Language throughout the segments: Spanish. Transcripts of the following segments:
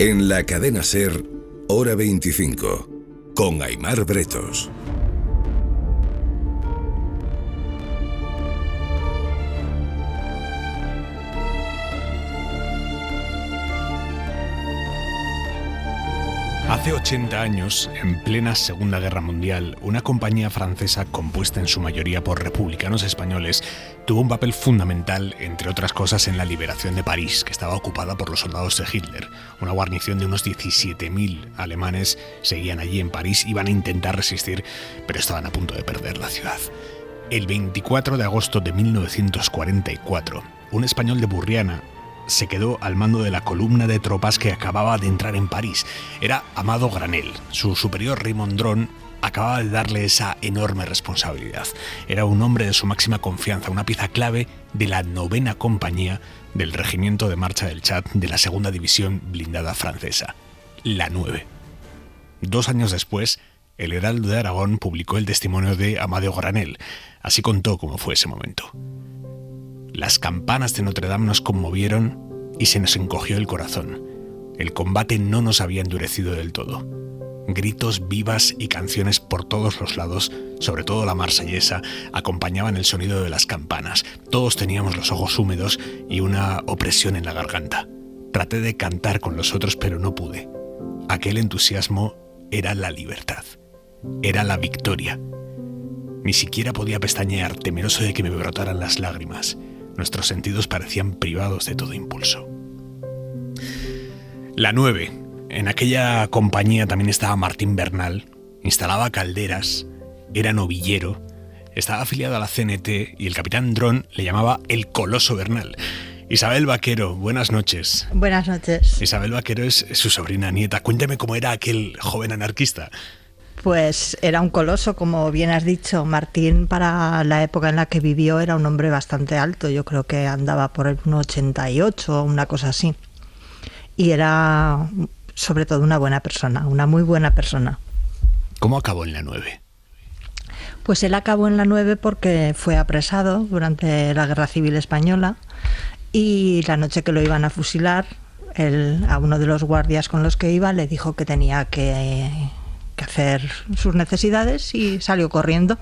En la cadena SER, Hora 25, con Aimar Bretos. Hace 80 años, en plena Segunda Guerra Mundial, una compañía francesa compuesta en su mayoría por republicanos españoles tuvo un papel fundamental, entre otras cosas, en la liberación de París, que estaba ocupada por los soldados de Hitler. Una guarnición de unos 17.000 alemanes seguían allí en París, iban a intentar resistir, pero estaban a punto de perder la ciudad. El 24 de agosto de 1944, un español de Burriana se quedó al mando de la columna de tropas que acababa de entrar en París. Era Amado Granell. Su superior Raymond Dron acababa de darle esa enorme responsabilidad. Era un hombre de su máxima confianza, una pieza clave de la 9ª compañía del Regimiento de Marcha del Chad de la 2ª División Blindada Francesa, la 9. 2 años después, el Heraldo de Aragón publicó el testimonio de Amado Granell. Así contó cómo fue ese momento. Las campanas de Notre Dame nos conmovieron y se nos encogió el corazón. El combate no nos había endurecido del todo. Gritos, vivas y canciones por todos los lados, sobre todo la marsellesa, acompañaban el sonido de las campanas. Todos teníamos los ojos húmedos y una opresión en la garganta. Traté de cantar con los otros, pero no pude. Aquel entusiasmo era la libertad. Era la victoria. Ni siquiera podía pestañear, temeroso de que me brotaran las lágrimas. Nuestros sentidos parecían privados de todo impulso. La 9. En aquella compañía también estaba Martín Bernal. Instalaba calderas. Era novillero. Estaba afiliado a la CNT y el capitán Dron le llamaba el Coloso Bernal. Isabel Vaquero, buenas noches. Buenas noches. Isabel Vaquero es su sobrina nieta. Cuénteme cómo era aquel joven anarquista. Pues era un coloso, como bien has dicho. Martín, para la época en la que vivió, era un hombre bastante alto. Yo creo que andaba por el 1,88 o una cosa así. Y era, sobre todo, una buena persona, una muy buena persona. ¿Cómo acabó en la 9? Pues él acabó en la 9 porque fue apresado durante la Guerra Civil Española y la noche que lo iban a fusilar, a uno de los guardias con los que iba le dijo que tenía que hacer sus necesidades y salió corriendo.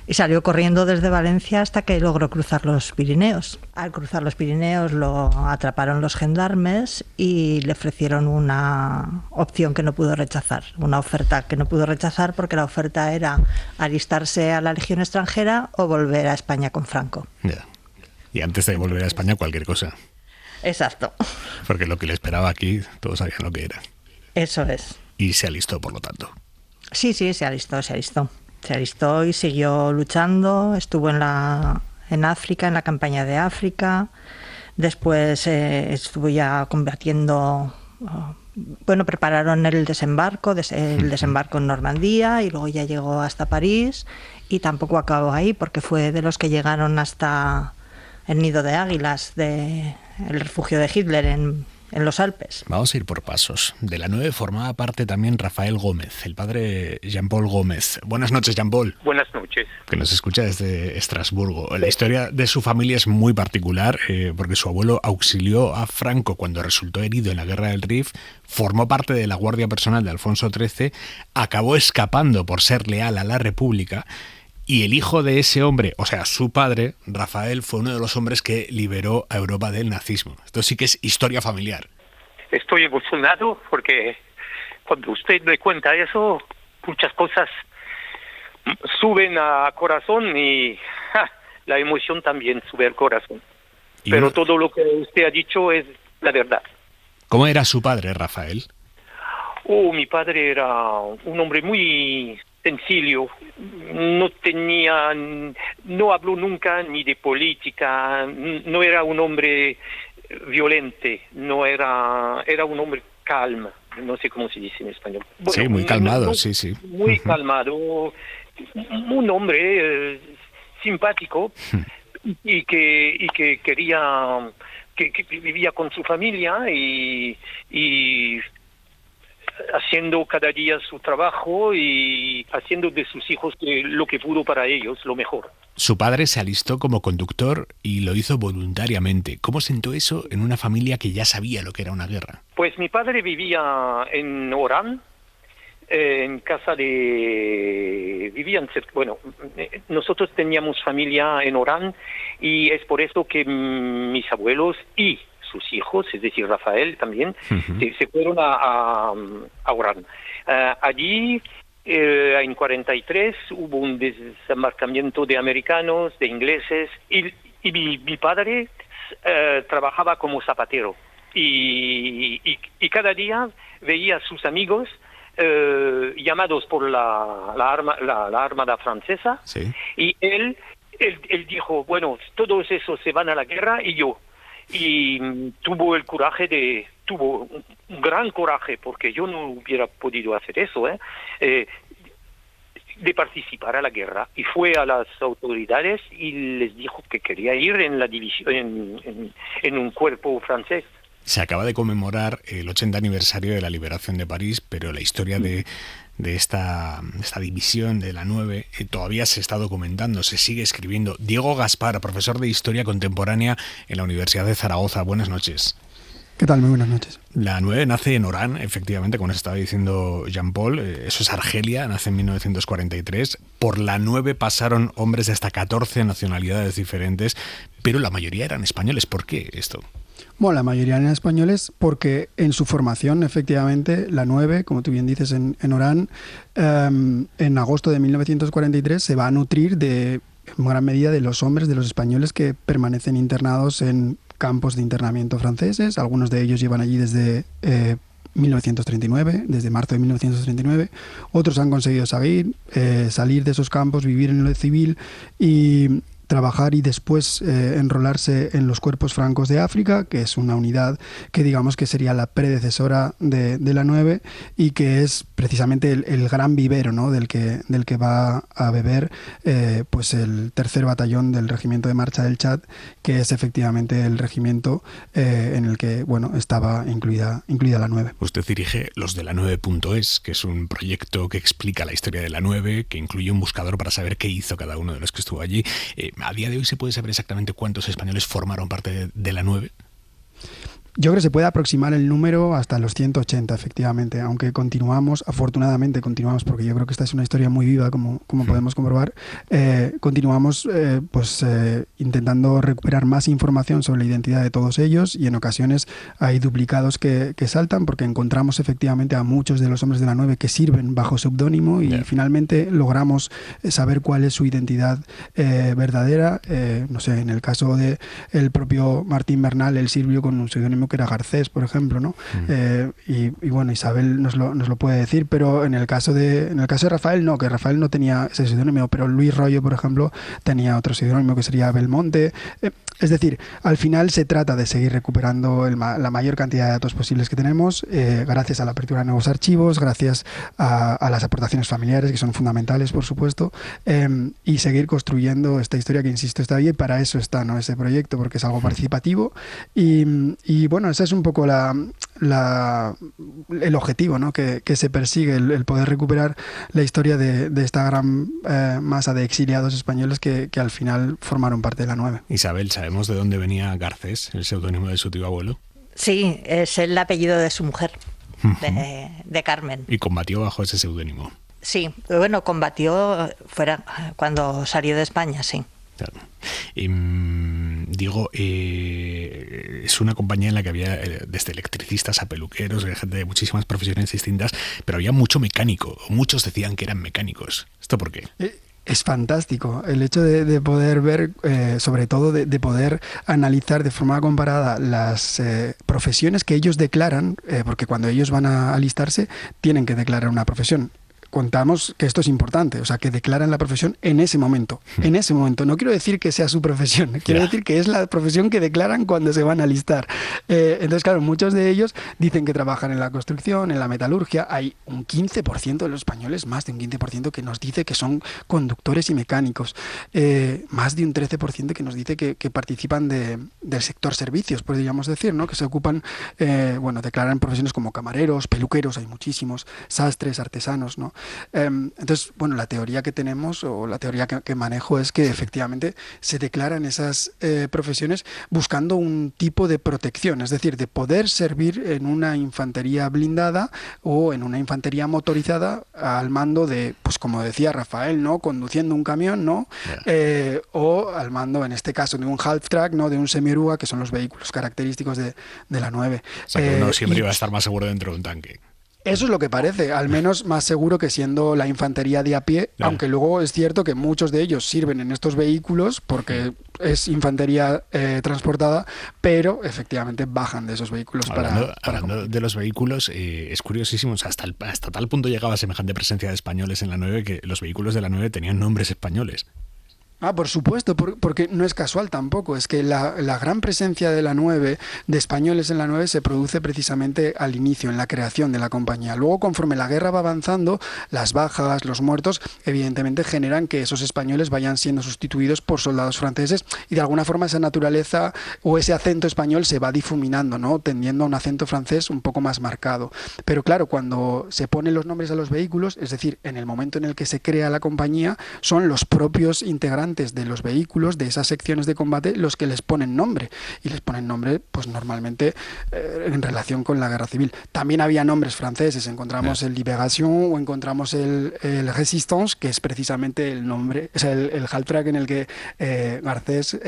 Y salió corriendo desde Valencia hasta que logró cruzar los Pirineos. Al cruzar los Pirineos lo atraparon los gendarmes y le ofrecieron una opción que no pudo rechazar, una oferta que no pudo rechazar porque la oferta era alistarse a la Legión extranjera o volver a España con Franco. Ya. Y antes de volver a España cualquier cosa. Exacto. Porque lo que le esperaba aquí todos sabían lo que era. Eso es. Y se alistó, por lo tanto. Sí, se alistó. Se alistó y siguió luchando. Estuvo en África, en la campaña de África. Después estuvo ya combatiendo. Prepararon el desembarco en Normandía y luego ya llegó hasta París y tampoco acabó ahí porque fue de los que llegaron hasta el Nido de Águilas, el refugio de Hitler en los Alpes. Vamos a ir por pasos. De la 9 formaba parte también Rafael Gómez, el padre Jean-Paul Gómez. Buenas noches, Jean-Paul. Buenas noches. Que nos escucha desde Estrasburgo. La historia de su familia es muy particular porque su abuelo auxilió a Franco cuando resultó herido en la Guerra del Rif, formó parte de la guardia personal de Alfonso XIII, acabó escapando por ser leal a la República. Y el hijo de ese hombre, o sea, su padre, Rafael, fue uno de los hombres que liberó a Europa del nazismo. Esto sí que es historia familiar. Estoy emocionado porque cuando usted me cuenta eso, muchas cosas suben a corazón y la emoción también sube al corazón. Pero todo lo que usted ha dicho es la verdad. ¿Cómo era su padre, Rafael? Mi padre era un hombre muy sencillo, no habló nunca ni de política, no era un hombre violente, era un hombre calmo, no sé cómo se dice en español. Bueno, sí, muy calmado, sí. Muy calmado, un hombre simpático y que quería, que vivía con su familia y haciendo cada día su trabajo y haciendo de sus hijos lo que pudo para ellos, lo mejor. Su padre se alistó como conductor y lo hizo voluntariamente. ¿Cómo sentó eso en una familia que ya sabía lo que era una guerra? Pues mi padre vivía en Orán, en casa de... nosotros teníamos familia en Orán y es por eso que mis abuelos y sus hijos, es decir, Rafael también, se fueron a Orán. Allí, en 43, hubo un desembarcamiento de americanos, de ingleses, y mi padre trabajaba como zapatero. Y cada día veía a sus amigos llamados por la armada francesa, Sí. y él dijo, bueno, todos esos se van a la guerra y tuvo un gran coraje, porque yo no hubiera podido hacer eso, de participar a la guerra, y fue a las autoridades y les dijo que quería ir en la división, en un cuerpo francés. Se acaba de conmemorar el 80 aniversario de la liberación de París, pero la historia de esta división de la 9 todavía se está documentando, se sigue escribiendo. Diego Gaspar, profesor de Historia Contemporánea en la Universidad de Zaragoza. Buenas noches. ¿Qué tal? Muy buenas noches. La 9 nace en Orán, efectivamente, como nos estaba diciendo Jean-Paul. Eso es Argelia, nace en 1943. Por la 9 pasaron hombres de hasta 14 nacionalidades diferentes, pero la mayoría eran españoles. ¿Por qué esto? Bueno, la mayoría eran españoles porque en su formación, efectivamente, la 9, como tú bien dices, en Orán, en agosto de 1943 se va a nutrir en gran medida de los hombres, de los españoles que permanecen internados en campos de internamiento franceses. Algunos de ellos llevan allí desde 1939, desde marzo de 1939. Otros han conseguido salir de esos campos, vivir en lo civil y trabajar y después enrolarse en los cuerpos francos de África, que es una unidad que digamos que sería la predecesora de la 9 y que es precisamente el gran vivero, ¿no?, del que va a beber pues el tercer batallón del Regimiento de Marcha del Chad, que es efectivamente el regimiento en el que estaba incluida la 9. Usted dirige los de la 9.es, que es un proyecto que explica la historia de la 9, que incluye un buscador para saber qué hizo cada uno de los que estuvo allí. ¿A día de hoy se puede saber exactamente cuántos españoles formaron parte de la 9? Yo creo que se puede aproximar el número hasta los 180, efectivamente, aunque afortunadamente continuamos, porque yo creo que esta es una historia muy viva, como podemos comprobar, continuamos intentando recuperar más información sobre la identidad de todos ellos, y en ocasiones hay duplicados que saltan, porque encontramos efectivamente a muchos de los hombres de la 9 que sirven bajo seudónimo y finalmente logramos saber cuál es su identidad verdadera. No sé, en el caso de el propio Martín Bernal, él sirvió con un seudónimo que era Garcés, por ejemplo, ¿no? Y bueno, Isabel nos lo puede decir, pero en el caso de Rafael no, que Rafael no tenía ese seudónimo, pero Luis Royo, por ejemplo, tenía otro seudónimo que sería Belmonte. Es decir, al final se trata de seguir recuperando la mayor cantidad de datos posibles que tenemos, gracias a la apertura de nuevos archivos, gracias a las aportaciones familiares, que son fundamentales, por supuesto, y seguir construyendo esta historia que, insisto, está ahí, y para eso está, ¿no?, ese proyecto, porque es algo participativo y bueno, ese es un poco el objetivo, ¿no?, que se persigue, el poder recuperar la historia de esta gran masa de exiliados españoles que al final formaron parte de la 9. Isabel, ¿sabemos de dónde venía Garcés, el seudónimo de su tío abuelo? Sí, es el apellido de su mujer, de Carmen. Y combatió bajo ese seudónimo. Sí, bueno, combatió cuando salió de España, sí. Claro. Digo, es una compañía en la que había desde electricistas a peluqueros, gente de muchísimas profesiones distintas, pero había mucho mecánico. Muchos decían que eran mecánicos. ¿Esto por qué? Es fantástico el hecho de poder ver, sobre todo de poder analizar de forma comparada las profesiones que ellos declaran, porque cuando ellos van a alistarse tienen que declarar una profesión. Contamos que esto es importante, o sea, que declaran la profesión en ese momento. En ese momento. No quiero decir que sea su profesión, quiero decir que es la profesión que declaran cuando se van a alistar. Entonces, claro, muchos de ellos dicen que trabajan en la construcción, en la metalurgia. Hay un 15% de los españoles, más de un 15%, que nos dice que son conductores y mecánicos. Más de un 13% que nos dice que participan del sector servicios, podríamos decir, ¿no?, que se ocupan, declaran profesiones como camareros, peluqueros, hay muchísimos, sastres, artesanos, ¿no? Entonces, bueno, la teoría que tenemos, o la teoría que manejo, es que efectivamente se declaran esas profesiones buscando un tipo de protección, es decir, de poder servir en una infantería blindada o en una infantería motorizada al mando de, pues como decía Rafael, ¿no? Conduciendo un camión, ¿no? O al mando, en este caso, de un half-track, ¿no? De un semi-oruga, que son los vehículos característicos de la 9. O sea, que uno siempre iba a estar más seguro dentro de un tanque. Eso es lo que parece, al menos más seguro que siendo la infantería de a pie, aunque luego es cierto que muchos de ellos sirven en estos vehículos porque es infantería transportada, pero efectivamente bajan de esos vehículos hablando de los vehículos, es curiosísimo, o sea, hasta tal punto llegaba semejante presencia de españoles en la 9 que los vehículos de la 9 tenían nombres españoles. Por supuesto, porque no es casual tampoco, es que la gran presencia de la 9, de españoles en la 9, se produce precisamente al inicio, en la creación de la compañía. Luego, conforme la guerra va avanzando, las bajas, los muertos, evidentemente generan que esos españoles vayan siendo sustituidos por soldados franceses y de alguna forma esa naturaleza o ese acento español se va difuminando, ¿no? Tendiendo a un acento francés un poco más marcado. Pero claro, cuando se ponen los nombres a los vehículos, es decir, en el momento en el que se crea la compañía, son los propios integrantes de los vehículos, de esas secciones de combate, los que les ponen nombre. Y les ponen nombre, pues normalmente en relación con la guerra civil. También había nombres franceses. Encontramos el Libération o encontramos el Résistance, que es precisamente el nombre, es el half-track en el que Garcés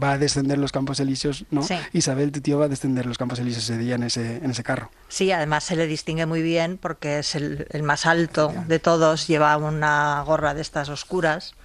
va a descender los Campos Elíseos, ¿no? Sí. Isabel, tu tío, va a descender los Campos Elíseos ese día en ese carro. Sí, además se le distingue muy bien porque es el más alto de todos, lleva una gorra de estas oscuras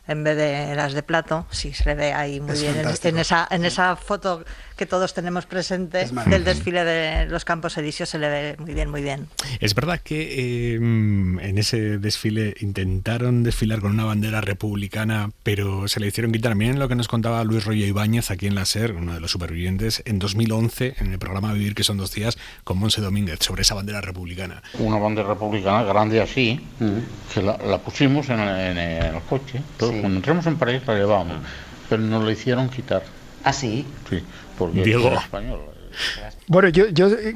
en vez de las de plato. Sí, se le ve ahí muy bien en esa foto que todos tenemos presente del desfile de los Campos Elíseos, se le ve muy bien, muy bien. Es verdad que en ese desfile intentaron desfilar con una bandera republicana, pero se le hicieron quitar. Miren lo que nos contaba Luis Royo Ibáñez aquí en la SER, uno de los supervivientes, en 2011, en el programa Vivir, que son 2 días, con Monse Domínguez, sobre esa bandera republicana. Una bandera republicana grande así, que la pusimos en el coche. Todos, cuando entramos en París la llevábamos, pero nos la hicieron quitar. ¿Ah, sí? Sí, porque Diego. es español. Bueno, yo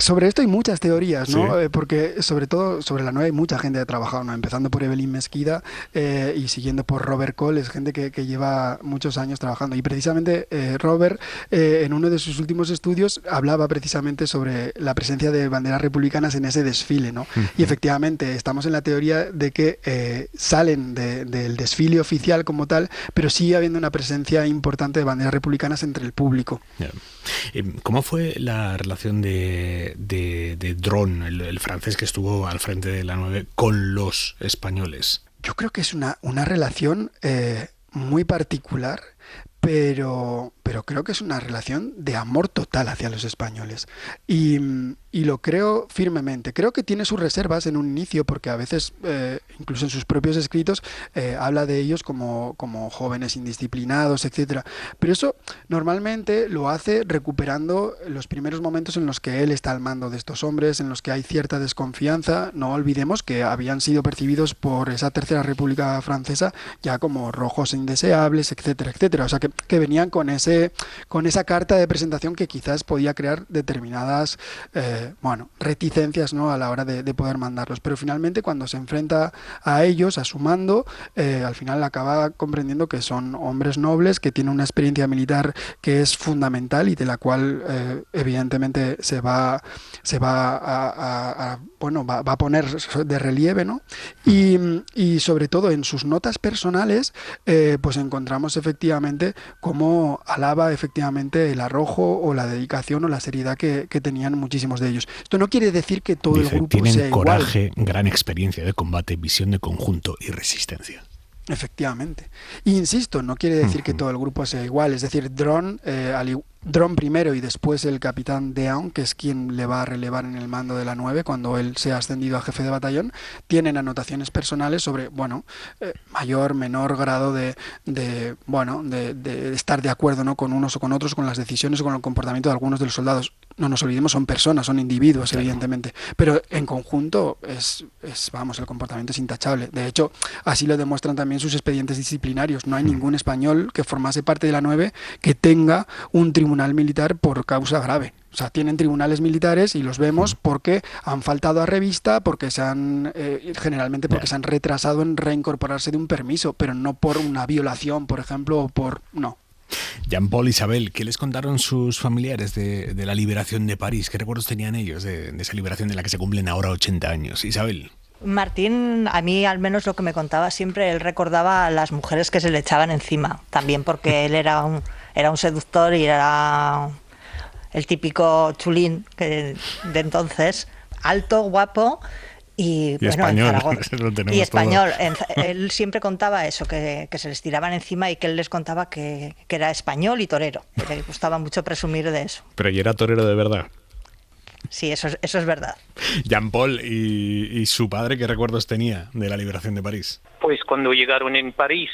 sobre esto hay muchas teorías, ¿no? Sí. Porque sobre todo sobre la 9 hay mucha gente que ha trabajado, ¿no? Empezando por Evelyn Mesquida y siguiendo por Robert Cole, es gente que lleva muchos años trabajando. Y precisamente Robert, en uno de sus últimos estudios, hablaba precisamente sobre la presencia de banderas republicanas en ese desfile, ¿no? Y efectivamente estamos en la teoría de que salen del desfile oficial como tal, pero sigue habiendo una presencia importante de banderas republicanas entre el público. Yeah. ¿Cómo fue la relación de Dron, el francés que estuvo al frente de la 9, con los españoles? Yo creo que es una relación muy particular, pero creo que es una relación de amor total hacia los españoles. Y lo creo firmemente. Creo que tiene sus reservas en un inicio, porque a veces, incluso en sus propios escritos, habla de ellos como jóvenes indisciplinados, etcétera. Pero eso normalmente lo hace recuperando los primeros momentos en los que él está al mando de estos hombres, en los que hay cierta desconfianza. No olvidemos que habían sido percibidos por esa Tercera República Francesa ya como rojos e indeseables, etcétera, etcétera. O sea, que venían con esa carta de presentación que quizás podía crear determinadas reticencias, ¿no? A la hora de poder mandarlos, pero finalmente cuando se enfrenta a ellos, a su mando, al final acaba comprendiendo que son hombres nobles, que tienen una experiencia militar que es fundamental y de la cual evidentemente se va a poner de relieve, ¿no? Y sobre todo en sus notas personales, pues encontramos efectivamente cómo alaba efectivamente el arrojo o la dedicación o la seriedad que tenían muchísimos de ellos. Esto no quiere decir que todo el grupo sea igual. Tienen coraje, gran experiencia de combate, visión de conjunto y resistencia. Efectivamente. Y insisto, no quiere decir que todo el grupo sea igual. Es decir, Dron primero y después el capitán Deon, que es quien le va a relevar en el mando de la 9 cuando él sea ascendido a jefe de batallón, tienen anotaciones personales sobre, mayor, menor grado de estar de acuerdo, ¿no? Con unos o con otros, con las decisiones o con el comportamiento de algunos de los soldados. no nos olvidemos, son personas, son individuos, evidentemente, pero en conjunto vamos, el comportamiento es intachable. De hecho, así lo demuestran también sus expedientes disciplinarios. No hay ningún español que formase parte de la 9 que tenga un tribunal militar por causa grave. O sea, tienen tribunales militares y los vemos porque han faltado a revista, porque generalmente porque se han retrasado en reincorporarse de un permiso, pero no por una violación, por ejemplo, o por... no. Jean-Paul, Isabel, ¿qué les contaron sus familiares de la liberación de París? ¿Qué recuerdos tenían ellos de esa liberación de la que se cumplen ahora 80 años? Isabel. Martín, a mí al menos lo que me contaba siempre, él recordaba a las mujeres que se le echaban encima, también porque él era un seductor y era el típico chulín de entonces, alto, guapo y bueno, español. Y español. Él siempre contaba eso, que se les tiraban encima y que él les contaba que era español y torero. Le gustaba mucho presumir de eso. Pero ¿y era torero de verdad? Sí, eso es verdad. Jean-Paul, ¿y su padre qué recuerdos tenía de la liberación de París? Pues cuando llegaron en París,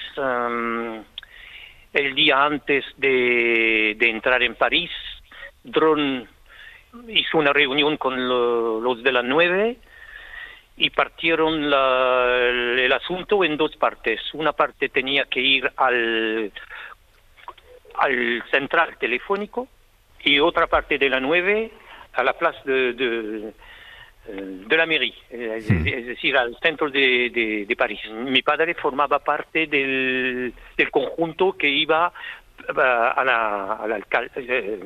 el día antes de entrar en París, Dron hizo una reunión con los de la 9 y partieron el asunto en dos partes. Una parte tenía que ir al central telefónico y otra parte de la 9 a la plaza de la mairie, es decir, al centro de París. Mi padre formaba parte del conjunto que iba al alcalde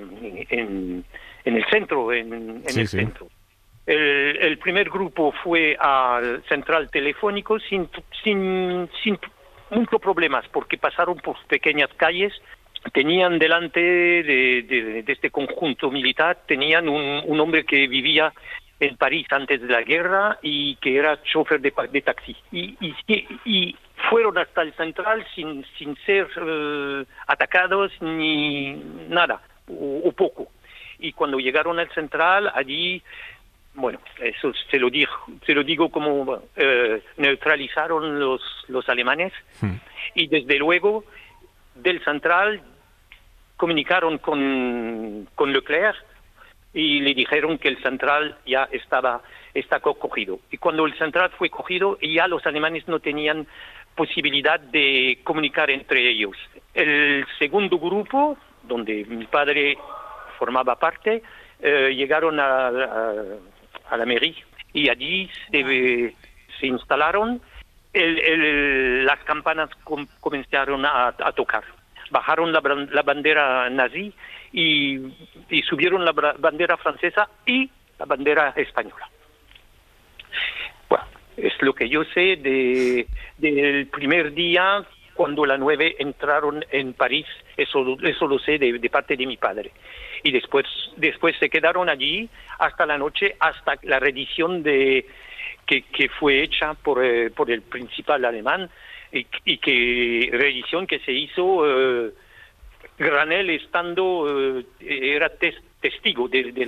en el centro, en el centro. El primer grupo fue al central telefónico sin muchos problemas, porque pasaron por pequeñas calles. Tenían delante de este conjunto militar, tenían un hombre que vivía en París antes de la guerra y que era chofer de taxi. Y fueron hasta el central sin ser atacados ni nada, o poco. Y cuando llegaron al central, allí, bueno, eso se lo digo como neutralizaron los alemanes. Y desde luego del central comunicaron con Leclerc y le dijeron que el central ya está cogido. Y cuando el central fue cogido, ya los alemanes no tenían posibilidad de comunicar entre ellos. El segundo grupo, donde mi padre formaba parte, llegaron a la mairie y allí se instalaron. Las campanas comenzaron a tocar. Bajaron la bandera nazi y subieron la bandera francesa y la bandera española. Bueno, es lo que yo sé del primer día cuando la 9 entraron en París. Eso lo sé de parte de mi padre. Y después se quedaron allí hasta la noche, hasta la rendición que fue hecha por el principal alemán y que rendición que se hizo Granel estando era testigo de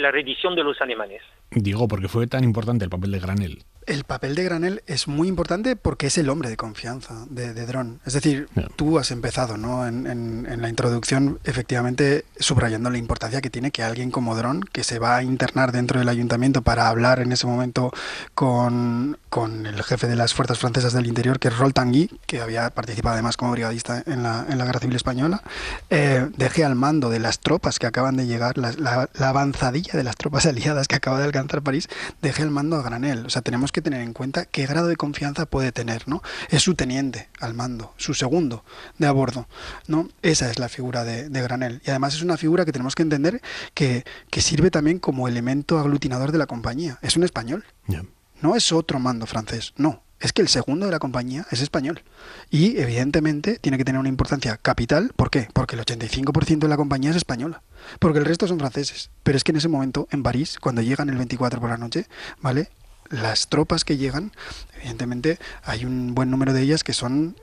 la rendición de los alemanes. Digo, ¿por qué fue tan importante el papel de Granel? El papel de Granel es muy importante porque es el hombre de confianza de Dron. Es decir, tú has empezado, ¿no?, en la introducción, efectivamente, subrayando la importancia que tiene que alguien como Dron, que se va a internar dentro del ayuntamiento para hablar en ese momento con el jefe de las fuerzas francesas del interior, que es Rolf Tanguy, que había participado además como brigadista en la Guerra Civil Española, deje al mando de las tropas que acaban de llegar, la avanzadilla de las tropas aliadas que acaba de alcanzar París, deje al mando a Granel. O sea, tenemos que tener en cuenta qué grado de confianza puede tener, ¿no? Es su teniente al mando, su segundo de a bordo, ¿no? Esa es la figura de Granel. Y además es una figura que tenemos que entender que sirve también como elemento aglutinador de la compañía. Es un español. Yeah. No es otro mando francés, no. Es que el segundo de la compañía es español. Y evidentemente tiene que tener una importancia capital. ¿Por qué? Porque el 85% de la compañía es española. Porque el resto son franceses. Pero es que en ese momento, en París, cuando llegan el 24 por la noche, ¿vale?, las tropas que llegan, evidentemente hay un buen número de ellas que son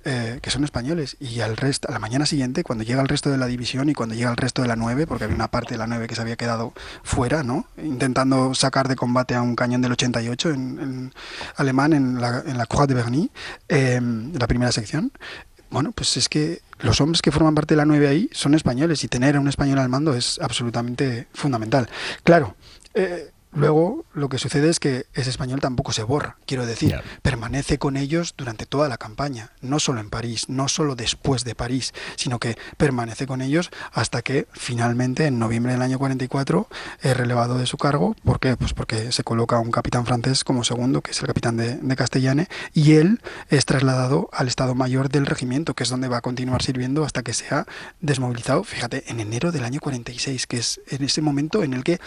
españoles, y a la mañana siguiente, cuando llega el resto de la división y cuando llega el resto de la 9, porque había una parte de la 9 que se había quedado fuera, ¿no?, intentando sacar de combate a un cañón del 88 en alemán en la Croix de Berny, la primera sección, bueno, pues es que los hombres que forman parte de la 9 ahí son españoles y tener a un español al mando es absolutamente fundamental. Claro, luego lo que sucede es que ese español tampoco se borra, quiero decir, permanece con ellos durante toda la campaña, no solo en París, no solo después de París, sino que permanece con ellos hasta que finalmente en noviembre del año 44 es relevado de su cargo. ¿Por qué? Pues porque se coloca un capitán francés como segundo, que es el capitán de Castellane, y él es trasladado al Estado Mayor del regimiento, que es donde va a continuar sirviendo hasta que sea desmovilizado, fíjate, en enero del año 46, que es en ese momento en el que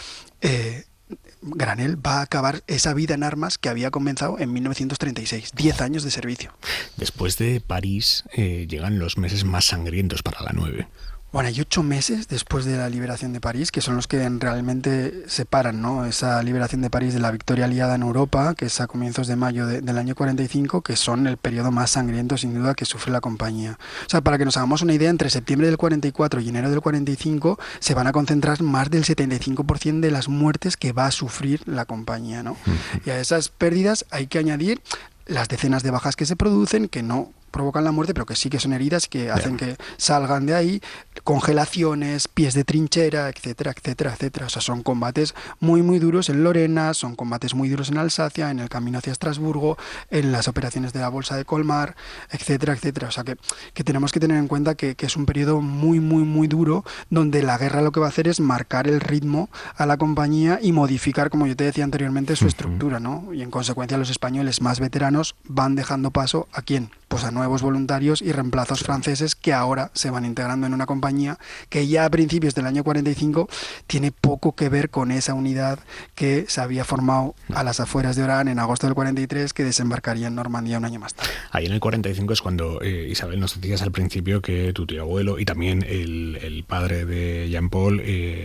Granell va a acabar esa vida en armas que había comenzado en 1936, 10 años de servicio. Después de París llegan los meses más sangrientos para la 9. Bueno, hay 8 meses después de la liberación de París, que son los que realmente separan, ¿no?, esa liberación de París de la victoria aliada en Europa, que es a comienzos de mayo del año 45, que son el periodo más sangriento, sin duda, que sufre la compañía. O sea, para que nos hagamos una idea, entre septiembre del 44 y enero del 45 se van a concentrar más del 75% de las muertes que va a sufrir la compañía, ¿no? Y a esas pérdidas hay que añadir las decenas de bajas que se producen, que no provocan la muerte, pero que sí que son heridas que hacen que salgan de ahí, congelaciones, pies de trinchera, etcétera, etcétera, etcétera. O sea, son combates muy, muy duros en Lorena, son combates muy duros en Alsacia, en el camino hacia Estrasburgo, en las operaciones de la Bolsa de Colmar, etcétera, etcétera. O sea, que tenemos que tener en cuenta que es un periodo muy, muy, muy duro, donde la guerra lo que va a hacer es marcar el ritmo a la compañía y modificar, como yo te decía anteriormente, su estructura, ¿no? Y en consecuencia los españoles más veteranos van dejando paso ¿a quién? Pues a nuevos voluntarios y reemplazos franceses que ahora se van integrando en una compañía que ya a principios del año 45 tiene poco que ver con esa unidad que se había formado a las afueras de Orán en agosto del 43, que desembarcaría en Normandía un año más tarde. Ahí en el 45 es cuando, Isabel, nos decías al principio que tu tío abuelo y también el padre de Jean-Paul,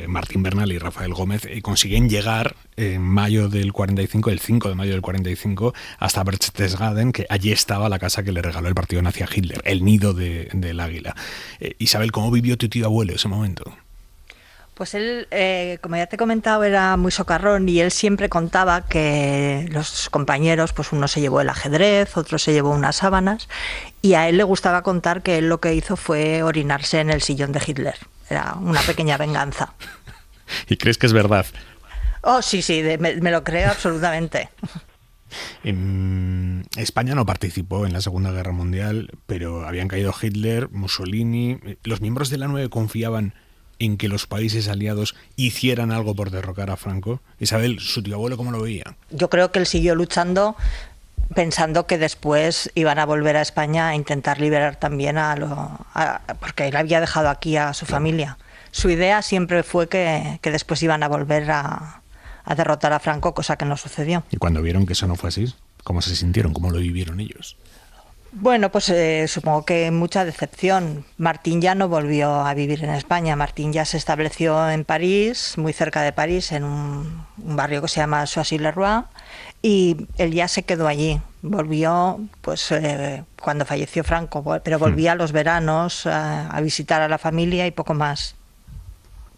Martín Bernal y Rafael Gómez, consiguen llegar en mayo del 45, el 5 de mayo del 45, hasta Berchtesgaden, que allí estaba la casa que le regaló el partido nazi a Hitler, el nido del águila. Isabel, ¿cómo vivió tu tío abuelo ese momento? Pues él, como ya te he comentado, era muy socarrón y él siempre contaba que los compañeros, pues uno se llevó el ajedrez, otro se llevó unas sábanas, y a él le gustaba contar que él lo que hizo fue orinarse en el sillón de Hitler. Era una pequeña venganza. ¿Y crees que es verdad? Oh, sí, me lo creo absolutamente. España no participó en la Segunda Guerra Mundial, pero habían caído Hitler, Mussolini. Los miembros de la 9 confiaban en que los países aliados hicieran algo por derrocar a Franco. Isabel, ¿su tío abuelo cómo lo veía? Yo creo que él siguió luchando pensando que después iban a volver a España a intentar liberar también porque él había dejado aquí a su familia. Su idea siempre fue que después iban a volver a derrotar a Franco, cosa que no sucedió. ¿Y cuando vieron que eso no fue así? ¿Cómo se sintieron? ¿Cómo lo vivieron ellos? Bueno, pues supongo que mucha decepción. Martín ya no volvió a vivir en España. Martín ya se estableció en París, muy cerca de París, en un barrio que se llama Choisy-le-Roi, y él ya se quedó allí. Volvió pues cuando falleció Franco, pero volvía a los veranos a visitar a la familia y poco más.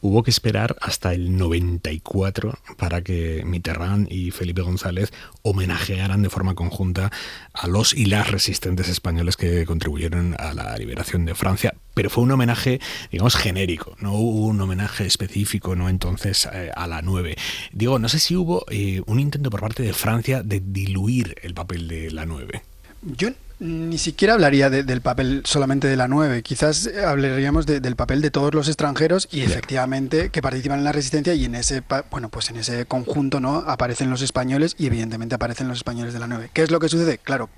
Hubo que esperar hasta el 94 para que Mitterrand y Felipe González homenajearan de forma conjunta a los y las resistentes españoles que contribuyeron a la liberación de Francia. Pero fue un homenaje, digamos, genérico. No hubo un homenaje específico, ¿no?, entonces a la 9. Digo, no sé si hubo un intento por parte de Francia de diluir el papel de la 9. Yo ni siquiera hablaría del papel solamente de la 9, quizás hablaríamos del papel de todos los extranjeros y efectivamente que participan en la resistencia, y en ese pues en ese conjunto, ¿no?, aparecen los españoles y evidentemente aparecen los españoles de la 9. ¿Qué es lo que sucede? Claro,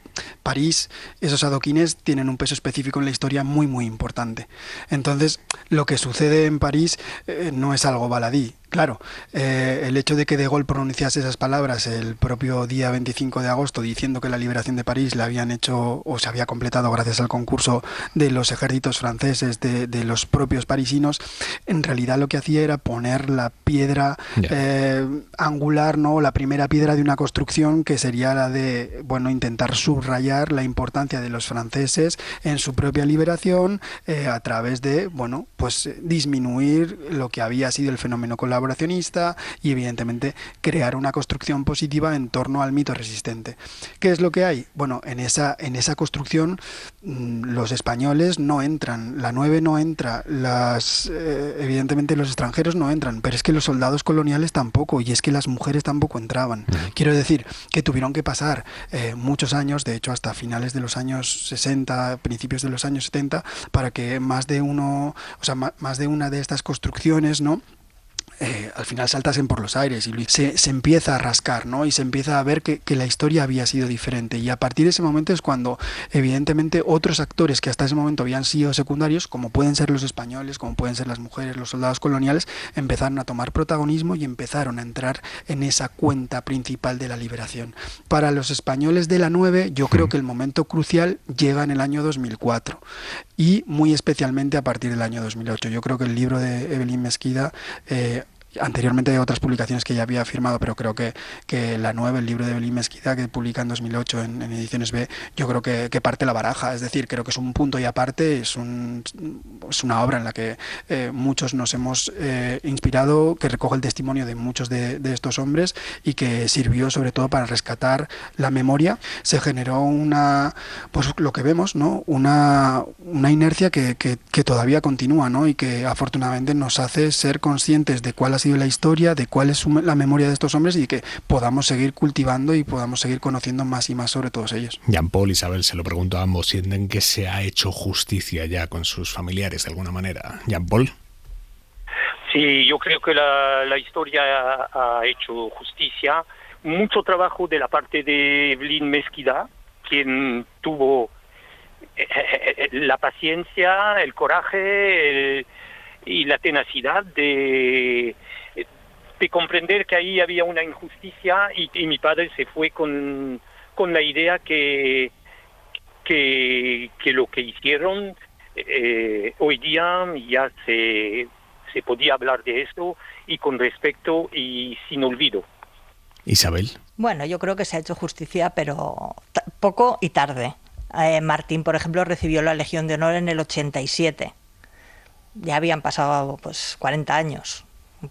París, esos adoquines tienen un peso específico en la historia muy muy importante. Entonces, lo que sucede en París no es algo baladí. Claro, el hecho de que De Gaulle pronunciase esas palabras el propio día 25 de agosto diciendo que la liberación de París la habían hecho o se había completado gracias al concurso de los ejércitos franceses, de los propios parisinos, en realidad lo que hacía era poner la piedra angular, ¿no?, la primera piedra de una construcción que sería la de, bueno, intentar subrayar la importancia de los franceses en su propia liberación a través de, bueno, pues disminuir lo que había sido el fenómeno colaboracionista y evidentemente crear una construcción positiva en torno al mito resistente. ¿Qué es lo que hay? Bueno, en esa construcción los españoles no entran, la 9 no entra, evidentemente los extranjeros no entran, pero es que los soldados coloniales tampoco, y es que las mujeres tampoco entraban. Quiero decir que tuvieron que pasar muchos años, de hecho hasta finales de los años 60, principios de los años 70, para que más de una de estas construcciones, ¿no?, al final saltasen por los aires y se empieza a rascar, ¿no? Y se empieza a ver que la historia había sido diferente, y a partir de ese momento es cuando evidentemente otros actores que hasta ese momento habían sido secundarios, como pueden ser los españoles, como pueden ser las mujeres, los soldados coloniales, empezaron a tomar protagonismo y empezaron a entrar en esa cuenta principal de la liberación. Para los españoles de la 9, yo creo que el momento crucial llega en el año 2004 y muy especialmente a partir del año 2008. Yo creo que el libro de Evelyn Mesquida, anteriormente hay otras publicaciones que ya había firmado, pero creo que la 9, el libro de Evelyn Mesquida, que publica en 2008 en Ediciones B, yo creo que parte la baraja. Es decir, creo que es un punto y aparte, es una obra en la que muchos nos hemos inspirado, que recoge el testimonio de muchos de estos hombres y que sirvió sobre todo para rescatar la memoria. Se generó pues lo que vemos, ¿no?, una inercia que todavía continúa, ¿no?, y que afortunadamente nos hace ser conscientes de cuál ha sido la historia, de cuál es la memoria de estos hombres, y que podamos seguir cultivando y podamos seguir conociendo más y más sobre todos ellos. Jean-Paul, Isabel, se lo pregunto a ambos, ¿sienten que se ha hecho justicia ya con sus familiares de alguna manera? Jean-Paul. Sí, yo creo que la historia ha hecho justicia. Mucho trabajo de la parte de Evelyn Mesquida, quien tuvo la paciencia, el coraje y la tenacidad de comprender que ahí había una injusticia, y mi padre se fue con la idea que lo que hicieron hoy día ya se podía hablar de esto, y con respeto y sin olvido. Isabel. Bueno, yo creo que se ha hecho justicia, pero poco y tarde. Martín, por ejemplo, recibió la Legión de Honor en el 87. Ya habían pasado pues 40 años. Un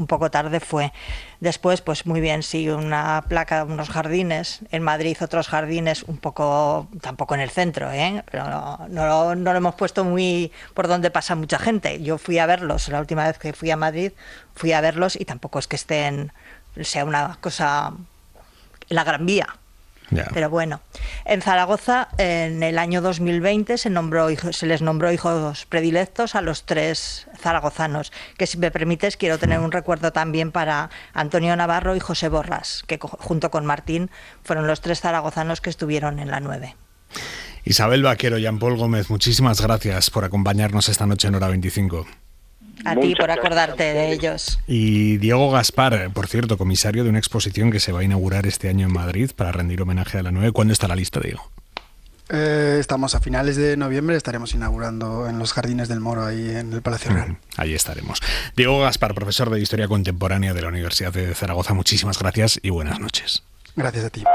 poco tarde fue. Después, pues muy bien, sí, una placa, unos jardines. En Madrid otros jardines, un poco, tampoco en el centro, pero no lo hemos puesto muy por donde pasa mucha gente. Yo fui a verlos, la última vez que fui a Madrid, fui a verlos, y tampoco es que sea una cosa en la Gran Vía. Yeah. Pero bueno, en Zaragoza en el año 2020 se les nombró hijos predilectos a los 3 zaragozanos, que si me permites quiero tener un recuerdo también para Antonio Navarro y José Borras, que junto con Martín fueron los 3 zaragozanos que estuvieron en la 9. Isabel Vaquero, Jean-Paul Gómez, muchísimas gracias por acompañarnos esta noche en Hora 25. A ti por acordarte de ellos. Y Diego Gaspar, por cierto, comisario de una exposición que se va a inaugurar este año en Madrid para rendir homenaje a la 9. ¿Cuándo está la lista, Diego? Estamos a finales de noviembre, estaremos inaugurando en los Jardines del Moro, ahí en el Palacio Real. Ahí estaremos. Diego Gaspar, profesor de Historia Contemporánea de la Universidad de Zaragoza, muchísimas gracias y buenas noches. Gracias a ti.